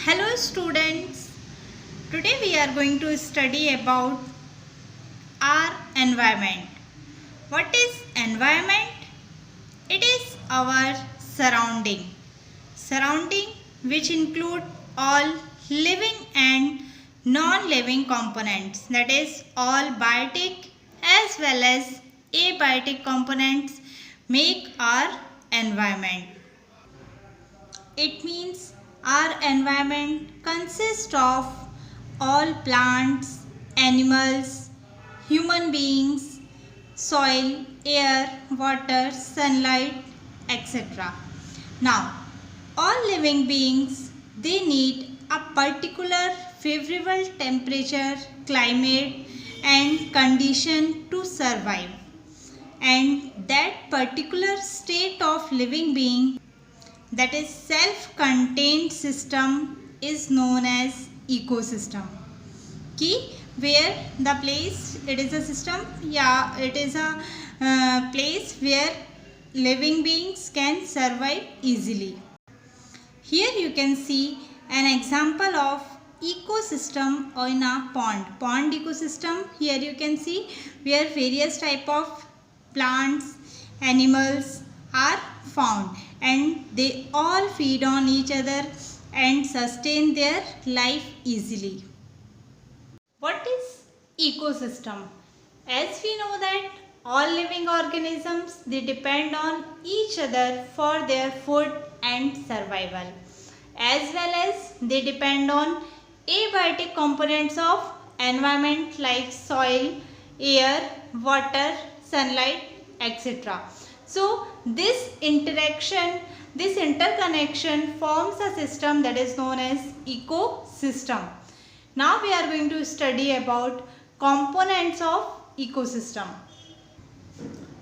Hello students, today we are going to study about our environment. What is environment? It is our surrounding which include all living and non-living components, that is all biotic as well as abiotic components make our environment. It means our environment consists of all plants, animals, human beings, soil, air, water, sunlight, etc. Now, all living beings, they need a particular favorable temperature, climate and condition to survive. And that particular state of living being, that is self-contained system, is known as ecosystem. Ki where the place, it is a system, it is a place where living beings can survive easily. Here you can see an example of ecosystem in a pond ecosystem. Here you can see where various type of plants, animals are found and they all feed on each other and sustain their life easily. What is ecosystem? As we know that all living organisms, they depend on each other for their food and survival, as well as they depend on abiotic components of environment like soil, air, water, sunlight, etc. So this interconnection forms a system that is known as ecosystem. Now we are going to study about components of ecosystem.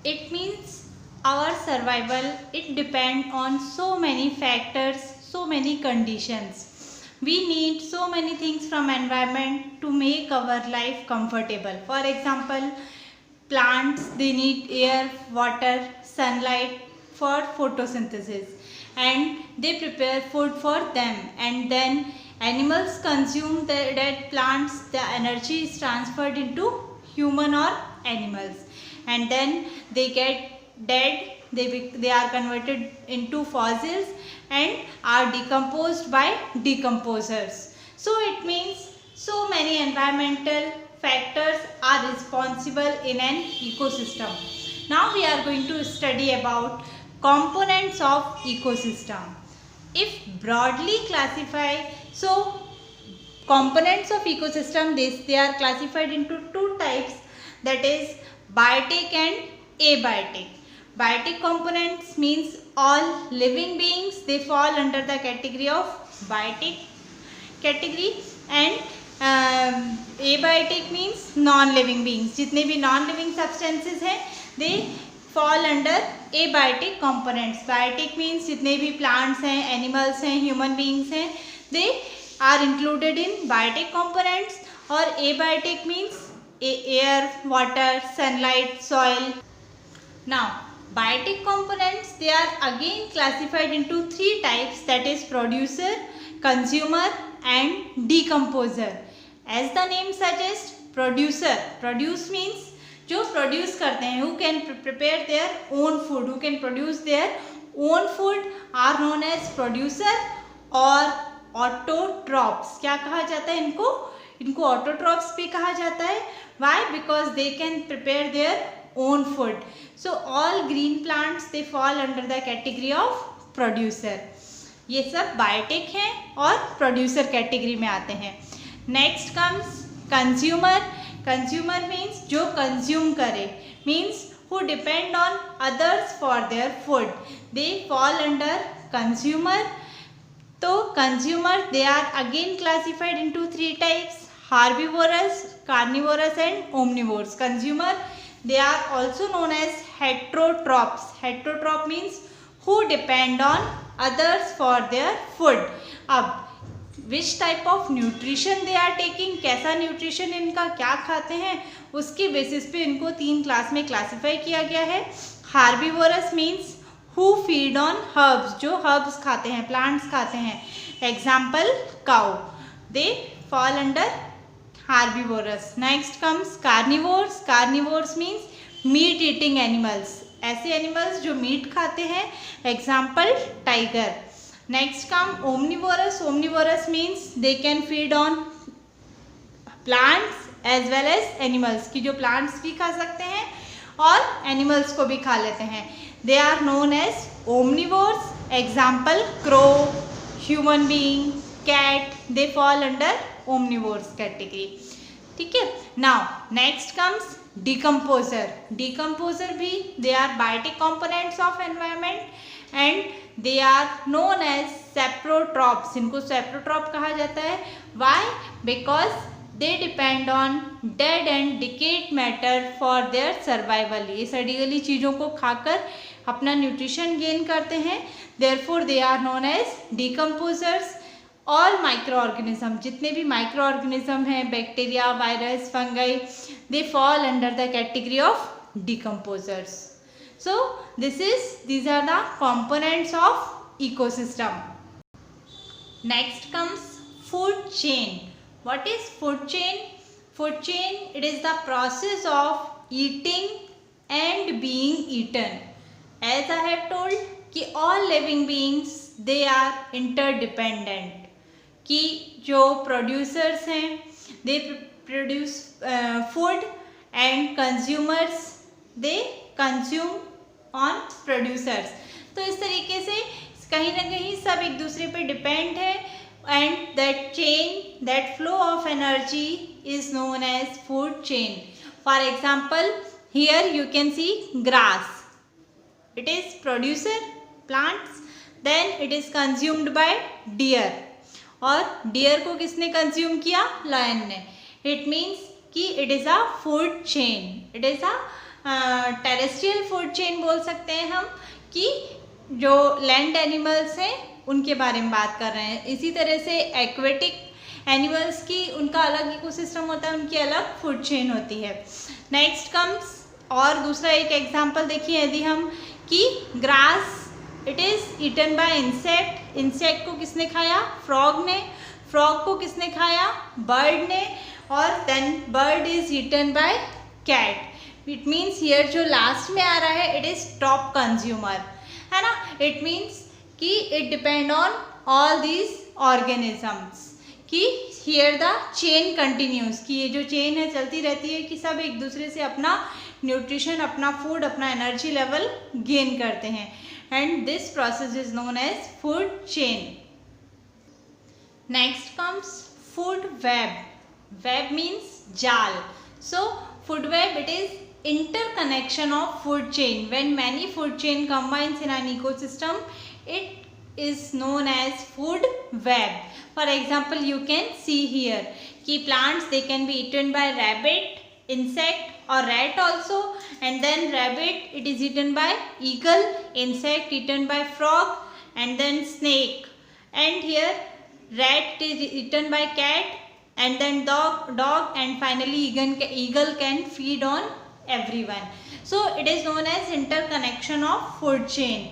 It means our survival, it depends on so many factors, so many conditions. We need so many things from environment to make our life comfortable. For example, plants, they need air, water, sunlight for photosynthesis and they prepare food for them, and then animals consume that plants, the energy is transferred into human or animals, and then they get dead, they are converted into fossils and are decomposed by decomposers. So it means so many environmental factors are responsible in an ecosystem. Now we are going to study about components of ecosystem. If broadly classify, so components of ecosystem, they are classified into two types, that is biotic and abiotic. Biotic components means all living beings, they fall under the category of biotic category, and abiotic means non-living beings. जितने भी non-living substances हैं, they fall under abiotic components. Biotic means जितने भी plants हैं, animals हैं, human beings हैं, they are included in biotic components. और abiotic means air, water, sunlight, soil. Now, biotic components, they are again classified into three types, that is producer, consumer and decomposer. As the name suggests, producer, produce means जो produce करते हैं, who can prepare their own food, who can produce their own food are known as producer और autotrophs. क्या कहा जाता है इनको autotrophs भी कहा जाता है. Why? Because they can prepare their own food. So all green plants, they fall under the category of producer. ये सब बायोटिक हैं और प्रोड्यूसर कैटेगरी में आते हैं. Next comes consumer. Consumer means जो कंज्यूम करे, means who depend on others for their food, they fall under consumer. तो consumer, they are again classified into three types, herbivorous, carnivorous and omnivores. Consumer, they are also known as heterotrophs. Heterotroph means who depend on others for their food. अब which type of nutrition they are taking, कैसा nutrition इनका, क्या खाते हैं, उसकी basis पे इनको तीन क्लास में क्लासिफाई किया गया है. Herbivorous means who feed on herbs, जो हर्ब्स खाते हैं, प्लांट्स खाते हैं. Example, cow. They fall under herbivorous. Next comes carnivores. Carnivores means meat eating animals. ऐसे एनिमल्स जो मीट खाते हैं. Example, tiger. Next come omnivorous. Omnivorous means they can feed on plants as well as animals, की जो plants भी खा सकते हैं और एनिमल्स को भी खा लेते हैं. They are known as omnivores. Example, crow, human being, cat, they fall under omnivores category. ठीक है. Now next comes decomposer. Decomposer भी they are biotic components of environment and they are known as saprotrophs. इनको saprotrophs कहा जाता है. Why? Because they depend on dead and decayed matter for their survival. ये सड़ी गली चीज़ों को खाकर अपना न्यूट्रिशन गेन करते हैं. Therefore they are known as decomposers. All micro organism, जितने भी माइक्रो ऑर्गेनिज्म हैं, bacteria, virus, fungi, they fall under the category of decomposers. So these are the components of ecosystem. Next comes food chain. What is food chain? Food chain, it is the process of eating and being eaten. As I have told कि all living beings they are interdependent. कि जो producers हैं they produce food and consumers they consume on producers. तो इस तरीके से कहीं ना कहीं सब एक दूसरे पे डिपेंड है. And that chain, that flow of energy is known as food chain. For example, here you can see grass. It is producer plants, then it is consumed by deer. और डियर को किसने consume किया? Lion ने. It means कि it is a food chain. It is a terrestrial food chain बोल सकते हैं हम, कि जो लैंड एनिमल्स हैं उनके बारे में बात कर रहे हैं. इसी तरह से एक्वेटिक एनिमल्स की उनका अलग इकोसिस्टम होता है, उनकी अलग फूड चेन होती है. नेक्स्ट कम्स और दूसरा एक एग्जाम्पल देखिए. यदि हम कि grass it is eaten by insect. Insect को किसने खाया? फ्रॉग ने. फ्रॉग को किसने खाया? बर्ड ने. और then bird is eaten by cat. It means here जो लास्ट में आ रहा है इट इज टॉप कंज्यूमर, है ना. इट मीन्स कि it depend on all these organisms, कि हियर द चेन कंटिन्यूज, कि ये जो चेन है चलती रहती है, कि सब एक दूसरे से अपना न्यूट्रिशन, अपना फूड, अपना एनर्जी लेवल गेन करते हैं. And this process is known as food chain. Next comes food web. Web means jal. So food web, it is interconnection of food chain. When many food chain combines in an ecosystem, it is known as food web. For example, you can see here कि plants they can be eaten by rabbit, insect or rat also, and then rabbit it is eaten by eagle, insect eaten by frog, and then snake, and here rat is eaten by cat, and then dog, and finally eagle can feed on everyone. So it is known as interconnection of food chain.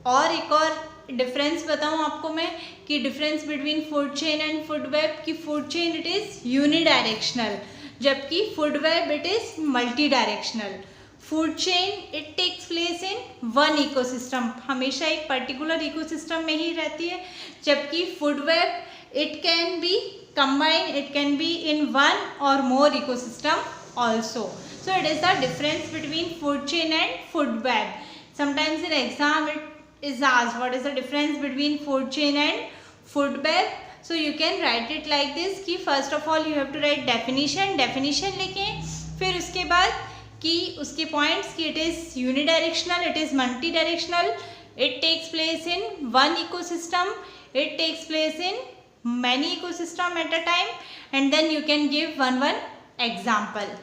और एक और difference बताऊँ आपको मैं कि difference between food chain and food web, कि food chain it is unidirectional, जबकि food web it is multidirectional. Food chain it takes place in one ecosystem, हमेशा एक पर्टिकुलर इकोसिस्टम में ही रहती है, जबकि food web it can be combine, it can be in one और more ecosystem also. So it is the difference between food chain and food web. Sometimes in exam it is asked what is the difference between food chain and food web. So you can write it like this कि first of all you have to write definition लिखें, फिर उसके बाद कि उसके points कि it is unidirectional, it is multidirectional, it takes place in one ecosystem, it takes place in many ecosystem at a time, and then you can give one example.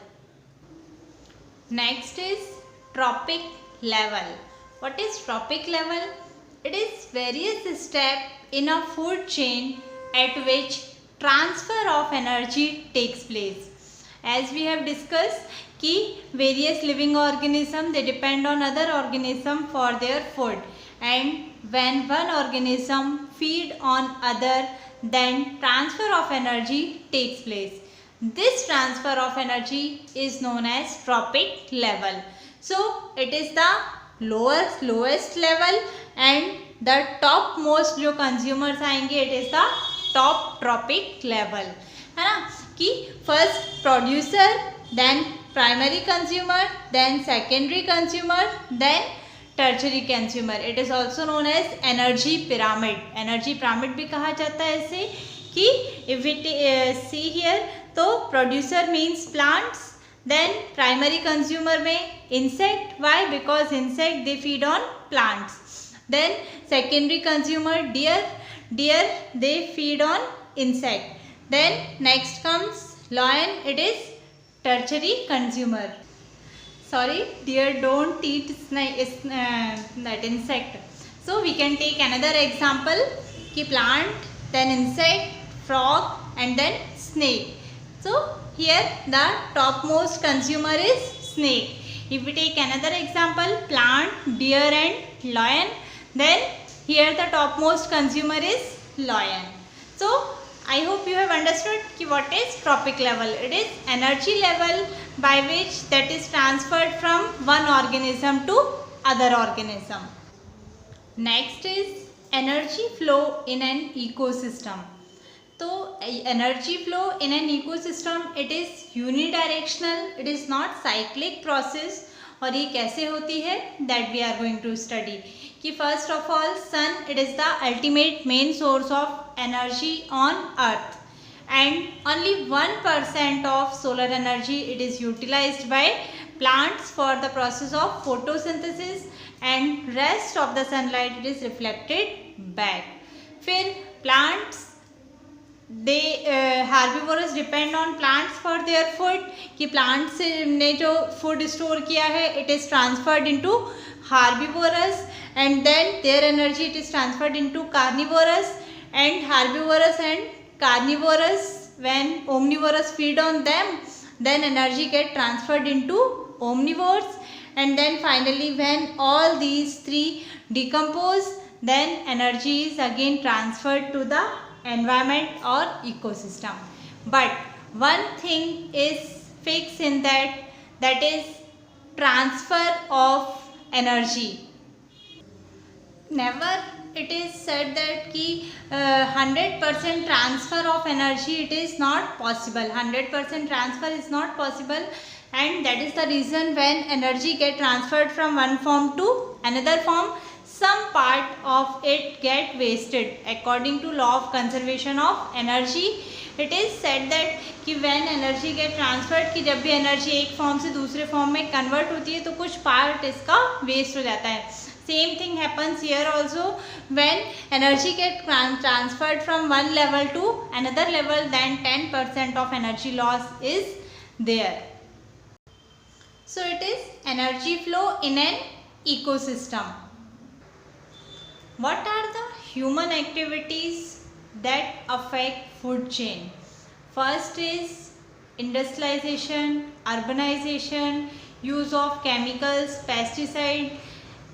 Next is trophic level. What is trophic level? It is various steps in a food chain at which transfer of energy takes place. As we have discussed कि various living organism they depend on other organism for their food, and when one organism feed on other, then transfer of energy takes place. This transfer of energy is known as trophic level. So it is the lowest level and the topmost जो consumers आएंगे it is the top trophic level, है ना, कि first producer, then primary consumer, then secondary consumer, then tertiary consumer. It is also known as energy pyramid. Energy pyramid भी कहा जाता है इसे, कि if we see here, तो producer means plants, then primary consumer में insect. Why? Because insect they feed on plants. Then secondary consumer deer they feed on insect. Then next comes lion, it is tertiary consumer. Sorry, deer don't eat that insect. So we can take another example, कि plant, then insect, frog and then snake. So here the topmost consumer is snake. If we take another example, plant, deer and lion, then here the topmost consumer is lion. So I hope you have understood कि what is trophic level. It is energy level by which that is transferred from one organism to other organism. Next is energy flow in an ecosystem. तो energy flow in an ecosystem it is unidirectional, it is not cyclic process. और ये कैसे होती है that we are going to study. कि first of all sun it is the ultimate main source of energy on earth and only 1% of solar energy it is utilized by plants for the process of photosynthesis and rest of the sunlight it is reflected back. फिर plants they herbivores depend on plants for their food, कि plants ने जो food store किया है it is transferred into herbivores and then their energy it is transferred into carnivorous, and herbivorous and carnivorous when omnivorous feed on them then energy get transferred into omnivores, and then finally when all these three decompose then energy is again transferred to the environment or ecosystem. But one thing is fixed in that is transfer of energy. Never it is said that कि 100% transfer of energy it is not possible. 100% transfer is not possible, and that is the reason when energy get transferred from one form to another form, some part of it get wasted. According to law of conservation of energy, it is said that कि when energy get transferred, कि जब भी energy एक form से दूसरे form में convert होती है तो कुछ part इसका waste हो जाता है. Same thing happens here also. When energy get transferred from one level to another level, then 10% of energy loss is there. So it is energy flow in an ecosystem. What are the human activities that affect food chain? First is industrialization, urbanization, use of chemicals, pesticide.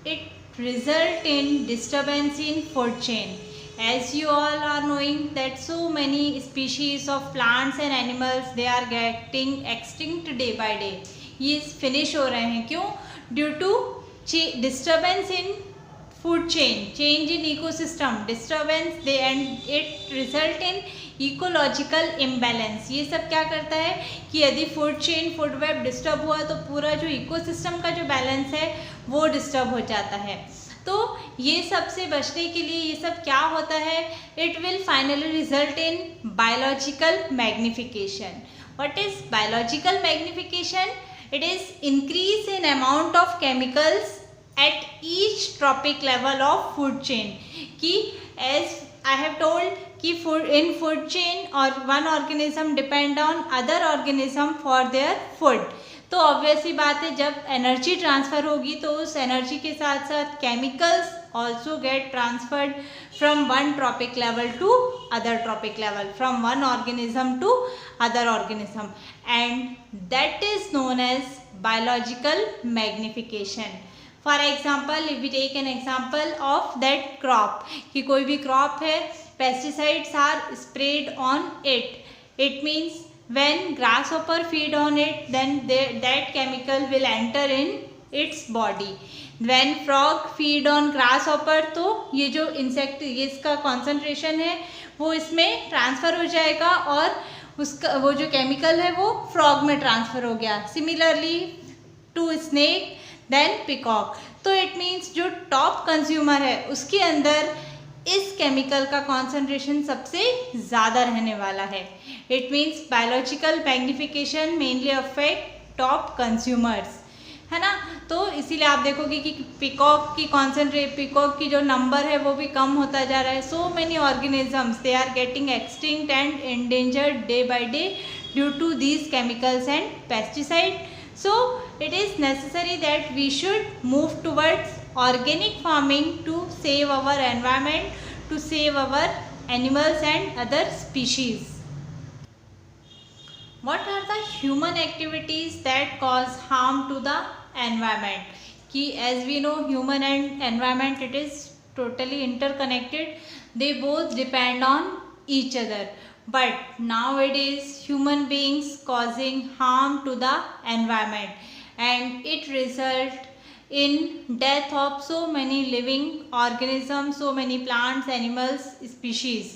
It result in disturbance in food chain. As you all are knowing that so many species of plants and animals they are getting extinct day by day. ये finish हो रहे हैं क्यों? Due to disturbance in food chain, change in ecosystem, disturbance they and it result in ecological imbalance. ये सब क्या करता है कि यदि food chain food web disturb हुआ तो पूरा जो इकोसिस्टम का जो बैलेंस है वो डिस्टर्ब हो जाता है. तो ये सब से बचने के लिए ये सब क्या होता है, it will finally result in biological magnification. What is biological magnification? It is increase in amount of chemicals at each trophic level of food chain. कि as I have told कि food in food chain or one organism depend on other organism for their food. तो obvious ही बात है जब energy transfer होगी तो उस energy के साथ साथ chemicals also get transferred from one trophic level to other trophic level, from one organism to other organism, and that is known as biological magnification. For example if we take an example of that crop, कि कोई भी crop है, pesticides are spread on it, it means when grasshopper feed on it, then that chemical will enter in its body. when frog feed on grasshopper, तो ये जो insect, ये इसका concentration है वो इसमें ट्रांसफ़र हो जाएगा और उसका वो जो केमिकल है वो फ्रॉग में ट्रांसफ़र हो गया. Similarly to snake then peacock. तो इट मीन्स जो टॉप कंज्यूमर है उसके अंदर इस केमिकल का कॉन्सेंट्रेशन सबसे ज़्यादा रहने वाला है. It means biological magnification mainly affect top consumers, है ना. तो इसीलिए आप देखोगे कि पिकॉक की जो नंबर है वो भी कम होता जा रहा है. So many organisms they are getting extinct and endangered day by day due to these chemicals and pesticide. So it is necessary that we should move towards organic farming to save our environment, to save our animals and other species. What are the human activities that cause harm to the environment? कि as we know human and environment, it is totally interconnected. They both depend on each other. But nowadays human beings causing harm to the environment, and it result in death of so many living organisms, so many plants, animals, species.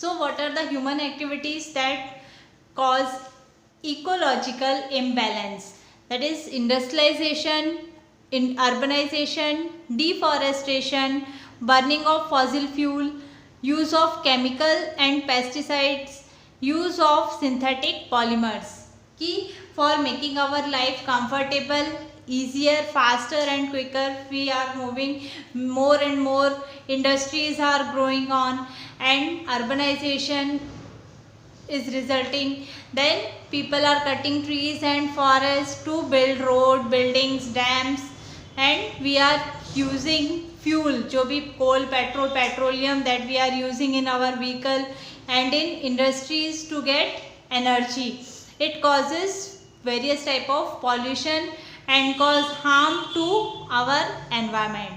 So what are the human activities that cause ecological imbalance? That is industrialization, in urbanization, deforestation, burning of fossil fuel, use of chemical and pesticides, use of synthetic polymers. कि for making our life comfortable, easier, faster and quicker, we are moving more and more, industries are growing on and urbanization is resulting. Then people are cutting trees and forests to build road, buildings, dams, and we are using fuel, जो भी coal, petrol, petroleum that we are using in our vehicle and in industries to get energy. It causes various type of pollution and cause harm to our environment.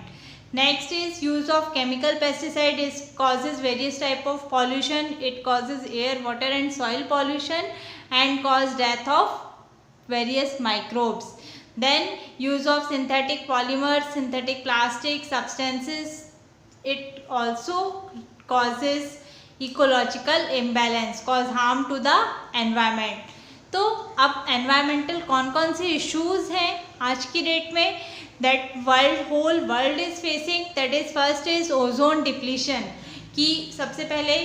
Next is use of chemical pesticide is causes various type of pollution. It causes air, water and soil pollution and cause death of various microbes. Then use of synthetic polymers, synthetic plastic substances, it also causes ecological imbalance, cause harm to the environment. तो अब environmental कौन कौन से issues हैं आज की date में that whole world is facing? that is first is ozone depletion. कि सबसे पहले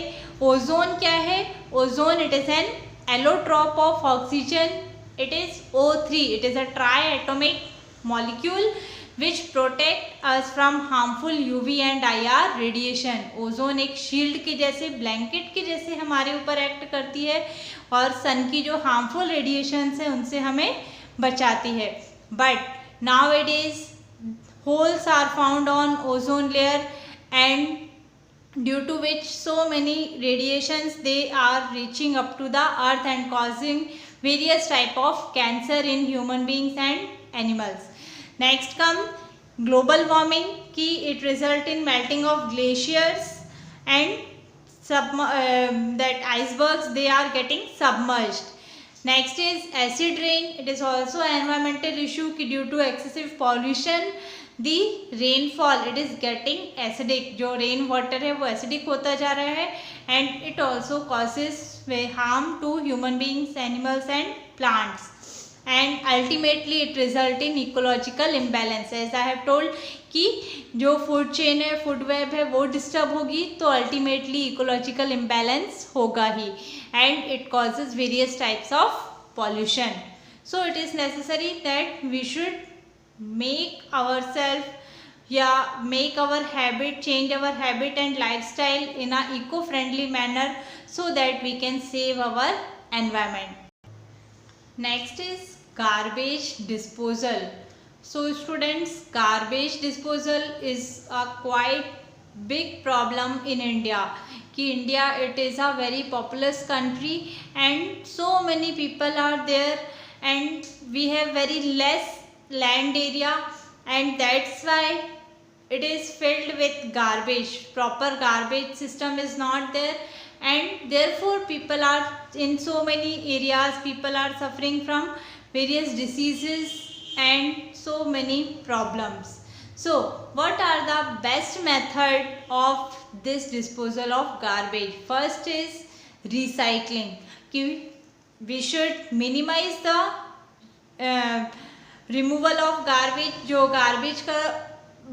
ओजोन क्या है? Ozone it is an allotrope of oxygen. It is O3. It is a triatomic molecule which protect us from harmful UV and IR radiation. Ozone एक shield के जैसे, blanket के जैसे हमारे ऊपर एक्ट करती है और सन की जो हार्मफुल रेडिएशंस है उनसे हमें बचाती है. But nowadays holes are found on ozone layer and due to which so many radiations they are reaching up to the earth and causing various type of cancer in human beings and animals. Next come global warming कि it result in melting of glaciers and that icebergs they are getting submerged. Next is acid rain. It is also an environmental issue कि due to excessive pollution the rainfall it is getting acidic. जो rain water है वो acidic होता जा रहा है and it also causes harm to human beings, animals and plants. And ultimately it result in ecological imbalance. As I have told कि जो food chain है, food web है वो disturb होगी तो ultimately ecological imbalance होगा ही and it causes various types of pollution. So it is necessary that we should make ourselves make our habit, change our habit and lifestyle in a eco-friendly manner so that we can save our environment. Next is garbage disposal. So students, garbage disposal is a quite big problem in India. कि India it is a very populous country and so many people are there and we have very less land area and that's why it is filled with garbage. Proper garbage system is not there, and therefore people are in so many areas, people are suffering from various diseases and so many problems. So what are the best method of this disposal of garbage? First is recycling. We should minimize the removal of garbage. जो garbage का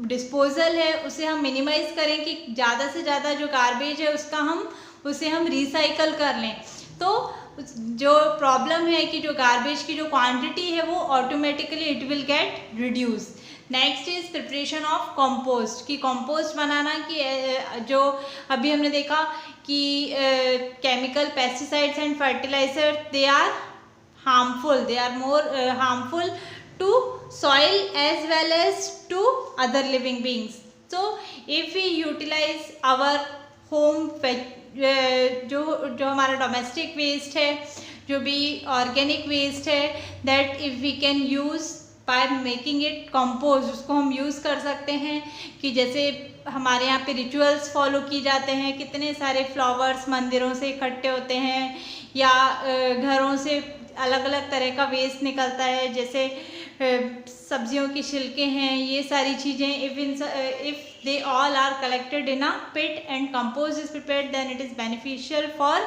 disposal है उसे हम minimise करें कि ज़्यादा से ज़्यादा जो गार्बेज है उसे हम रिसाइकल कर लें. तो जो प्रॉब्लम है कि जो गार्बेज की जो क्वांटिटी है वो automatically it will get reduce. Next is preparation of compost. कि कंपोस्ट बनाना कि जो अभी हमने देखा कि chemical pesticides and fertiliser they are harmful, they are more harmful to soil as well as to other living beings. So if we utilize our home जो हमारा डोमेस्टिक वेस्ट है, जो भी ऑर्गेनिक वेस्ट है, that if we can use by making it compost, उसको हम use कर सकते हैं. कि जैसे हमारे यहाँ पे रिचुअल्स फॉलो किए जाते हैं, कितने सारे फ्लावर्स मंदिरों से इकट्ठे होते हैं या घरों से अलग अलग तरह का वेस्ट निकलता है, जैसे सब्जियों के छिलके हैं, ये सारी चीज़ें. If they all are collected in a pit and compost is prepared, then it is beneficial for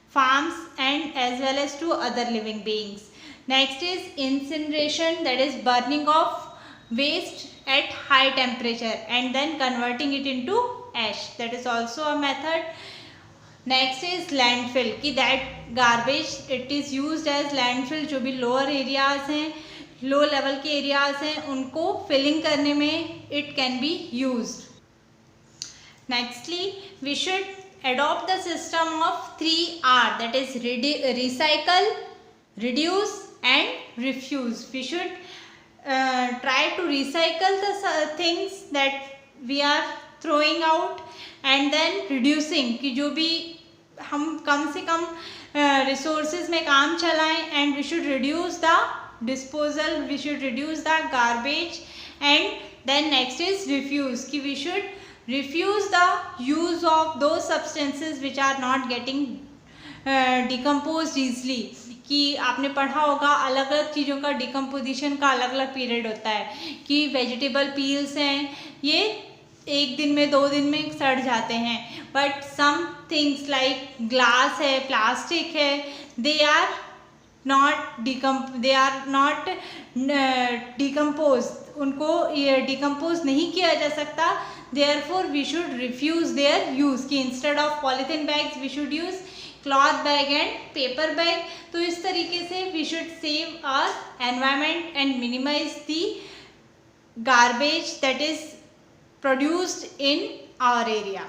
farms and as well as to other living beings. Next is incineration, that is burning of waste at high temperature and then converting it into ash, that is also a method. Next is landfill. कि that garbage it is used as landfill. जो भी lower areas हैं, low level के areas हैं, उनको filling करने में it can be used. Nextly we should adopt the system of 3R, that is recycle, reduce and refuse. We should try to recycle the things that we are throwing out and then reducing. कि जो भी हम कम से कम resources में काम चलाएं, and we should reduce the disposal, we should reduce the garbage. And then next is refuse. कि we should refuse the use of those substances which are not getting decomposed easily. कि आपने पढ़ा होगा अलग अलग चीज़ों का डिकम्पोजिशन का अलग अलग पीरियड होता है. कि वेजिटेबल पील्स हैं, ये 1 दिन में 2 दिन में सड़ जाते हैं, but some things like glass है, प्लास्टिक है, दे आर नॉट डिकम्पोज. उनको ये डिकम्पोज नहीं किया जा सकता. Therefore we should refuse their use. कि instead of polythene bags we should use cloth bag and paper bag. तो इस तरीके से we should save our environment and minimize the garbage that is produced in our area.